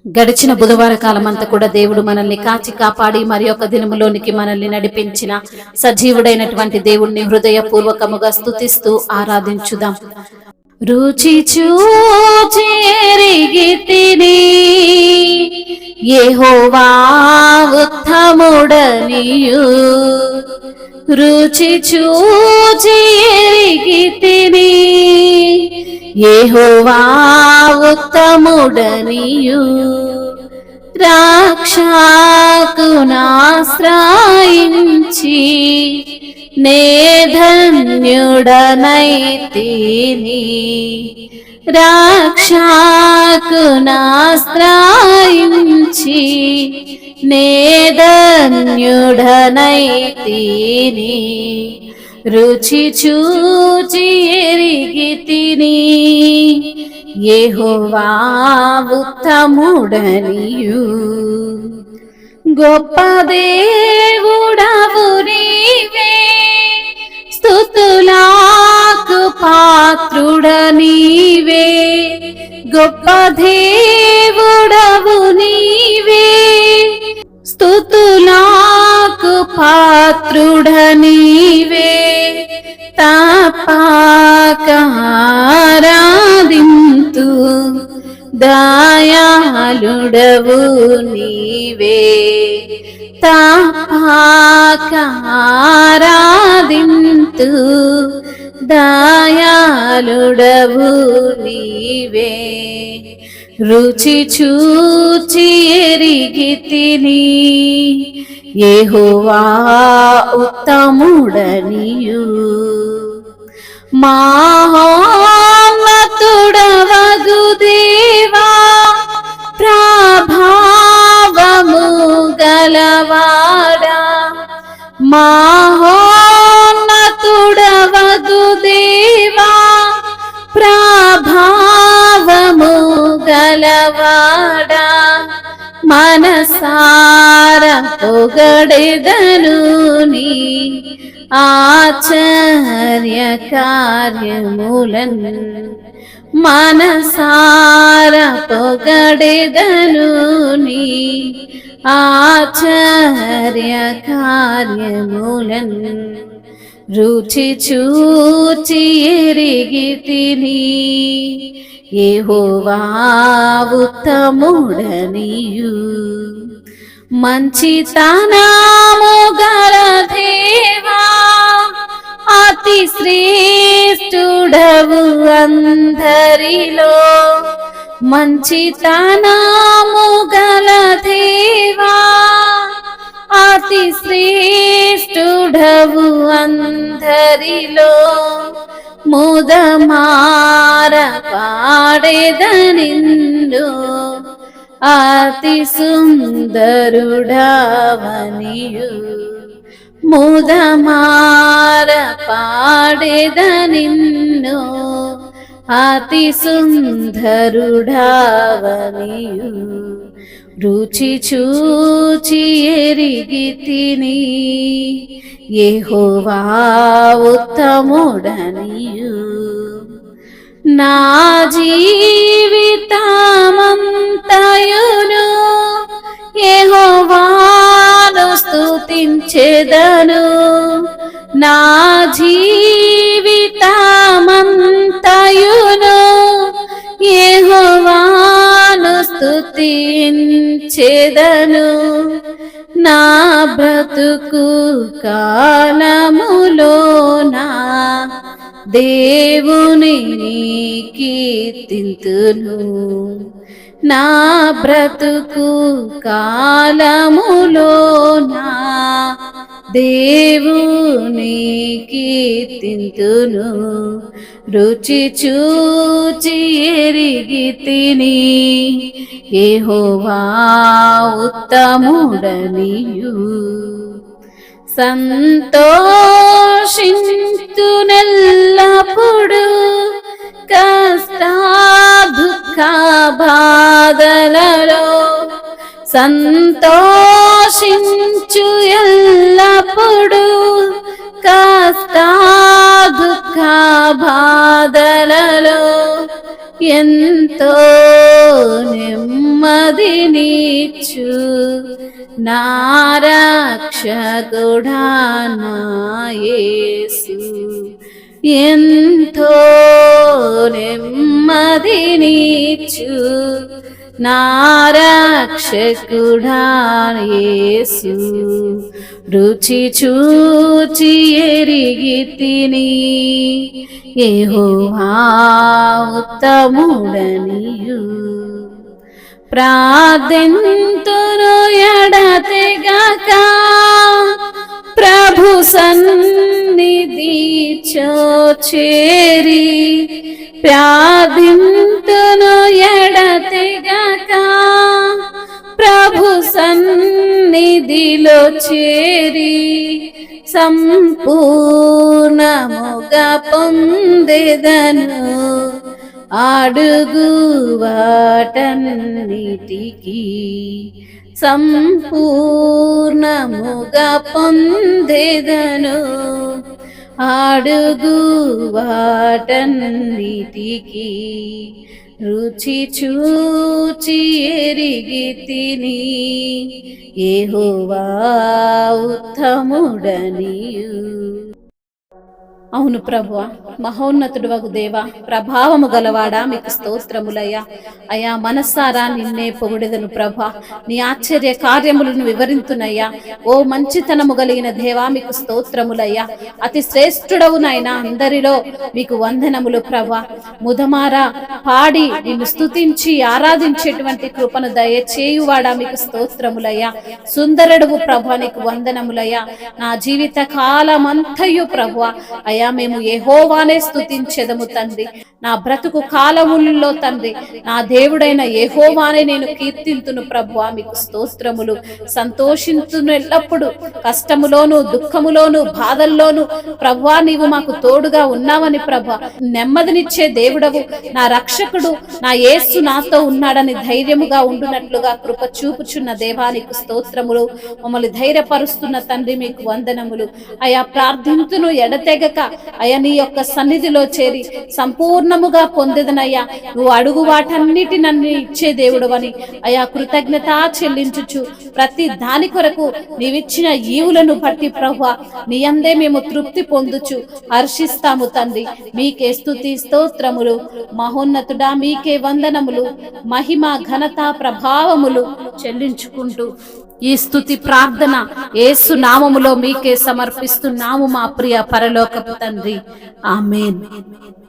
గడిచిన బుధవార కాలం అంతా కూడా దేవుడు మనల్ని కాచి కాపాడి మరి ఒక దినములోనికి మనల్ని నడిపించిన సజీవుడైనటువంటి దేవుణ్ణి హృదయపూర్వకముగా స్తుతిస్తూ ఆరాధించుదాం. రుచి చూచి ఎరిగితిని యెహోవా ఉత్తముడనియు, రుచి చూచి ఎరిగితిని యెహోవా ఉత్తముడనియు, రక్షకునాశ్రయించి నే ధన్యుడనైతిని, రక్షకునాశ్రయించి నే ధన్యుడనైతిని, రుచి చూచి ఎరిగితిని యెహోవా ఉత్తముడనియు. గొప్ప దేవుడవు నీవే, స్తుతులకు పాత్రుడ నీవే, గొప్ప దేవుడవు నీవే, స్తుతులకు పాత్రుడ నీవే, తప్పక ఆరాధింతు దయాళుడవు నీవే, తప్పక ఆరాధింతు దయాళుడవు నీవే, రుచి చూచి ఎరిగితిని యెహోవా ఉత్తముడనియు. మహోన్నతుడవగు దేవా, ప్రభావము గలవాడా, మహోన్నతుడవగు దేవా, ప్రభావము గలవాడా, మనసార పొగడెదను నీ ఆశ్చర్య కార్యములను, మనసార పొగడెదను నీ ఆశ్చర్య కార్యములను, రుచి చూచి ఎరిగితిని యెహోవా ఉత్తముడనియు. మంచితనము గల దేవా, అతి శ్రేష్ఠుడవు అందరిలో, మంచితనము గల దేవా, అతి శ్రేష్ఠుడవు అందరిలో, ముదమార పాడెదనిన్ను అతి సుందరుడవనియు, ముదమార పాడెదనిన్ను అతి సుందరుడవనియు, రుచి చూచి ఎరిగితిని యెహోవా ఉత్తముడనియు. నా జీవితమంతయును యెహోవాను స్తుతించెదను, నా జీవితమంతయును యెహోవాను స్తుతించెదను, నా బ్రతుకు కాలములోనా దేవుని కీర్తింతును, నా బ్రతుకు కాలములోనా దేవుని కీర్తింతును, రుచి చూచి ఎరిగితిని యెహోవా ఉత్తముడనియు. సంతోషింతునెల్లప్పుడు కష్ట దుఃఖ బాధలలో, సంతోషించు ఎల్లప్పుడు కష్ట దుఃఖ బాధలలో, ఎంతో నెమ్మదినిచ్చు నా రక్షకుడా నా యేసు. ఎంతో నెమ్మదినిచ్చు నా రక్షకుడా యేసు. రుచి చూచి ఎరిగితిని యెహోవా ఉత్తముడనియు. ప్రార్థింతును ఎడతెగక ప్రభు సన్నిధి చేరి. ప్రార్థింతును ఎడతెగక ప్రభు సన్నిధిలో చేరి. సంపూర్ణముగా పొందెదను అడుగు వాటన్నిటికీ. సంపూర్ణముగా పొందెదను అడుగు వాటన్నిటికీ. రుచి చూచి ఎరిగితిని యెహోవా ఉత్తముడనియు. అవును ప్రభువా, మహోన్నతుడు వగు దేవా, ప్రభావము గలవాడా, మీకు స్తోత్రములయ్యా. అయా మనసారా నిన్నే పొగుడెదను ప్రభా, నీ ఆశ్చర్య కార్యములను వివరింతునయ్యా. ఓ మంచితనము కలిగిన దేవా, మీకు స్తోత్రములయ్యా. అతి శ్రేష్ఠుడవు నాయనా, అందరిలో మీకు వందనములు ప్రభా. ముదమారా పాడి నిన్ను స్తుతించి ఆరాధించేటువంటి కృపను దయచేయువాడా, మీకు స్తోత్రములయ్యా. సుందరుడువు ప్రభా, నీకు వందనములయ్యా. నా జీవిత కాలమంతయు ప్రభువా అయా మేము యెహోవానే స్తుతించెదము తండ్రి. నా బ్రతుకు కాలములలో తండ్రి నా దేవుడైన యెహోవానే నేను కీర్తింతును ప్రభువా, మీకు స్తోత్రములు. సంతోషించును ఎల్లప్పుడు, కష్టములోను దుఃఖములోను బాధల్లోను ప్రభువా నీవు మాకు తోడుగా ఉన్నావని ప్రభా. నెమ్మదినిచ్చే దేవుడవు, నా రక్షకుడు, నా యేసు నాతో ఉన్నాడని ధైర్యముగా ఉండునట్లుగా కృప చూపుచున్న దేవానికి స్తోత్రములు. మమ్మల్ని ధైర్యపరుస్తున్న తండ్రి మీకు వందనములు. అయా ప్రార్థింతును ఎడతెగక అయ్యా నీ యొక్క సన్నిధిలో చేరి సంపూర్ణముగా పొందెదనయ్యా. నువ్వు అడుగు వాటన్నిటి నన్ను ఇచ్చే దేవుడవని అయా కృతజ్ఞత చెల్లించుచు ప్రతి దాని కొరకు నీవిచ్చిన ఈవులను బట్టి ప్రభువా నీ అందే మేము తృప్తి పొందుచు హర్షిస్తాము తండ్రి. మీకే స్తుతి స్తోత్రములు. మహోన్నతుడా మీకే వందనములు, మహిమ ఘనత ప్రభావములు చెల్లించుకుంటూ ఈ స్తుతి ప్రార్థన యేసు నామములో మీకే సమర్పిస్తున్నాము మా ప్రియ పరలోకపు తండ్రి. ఆమేన్.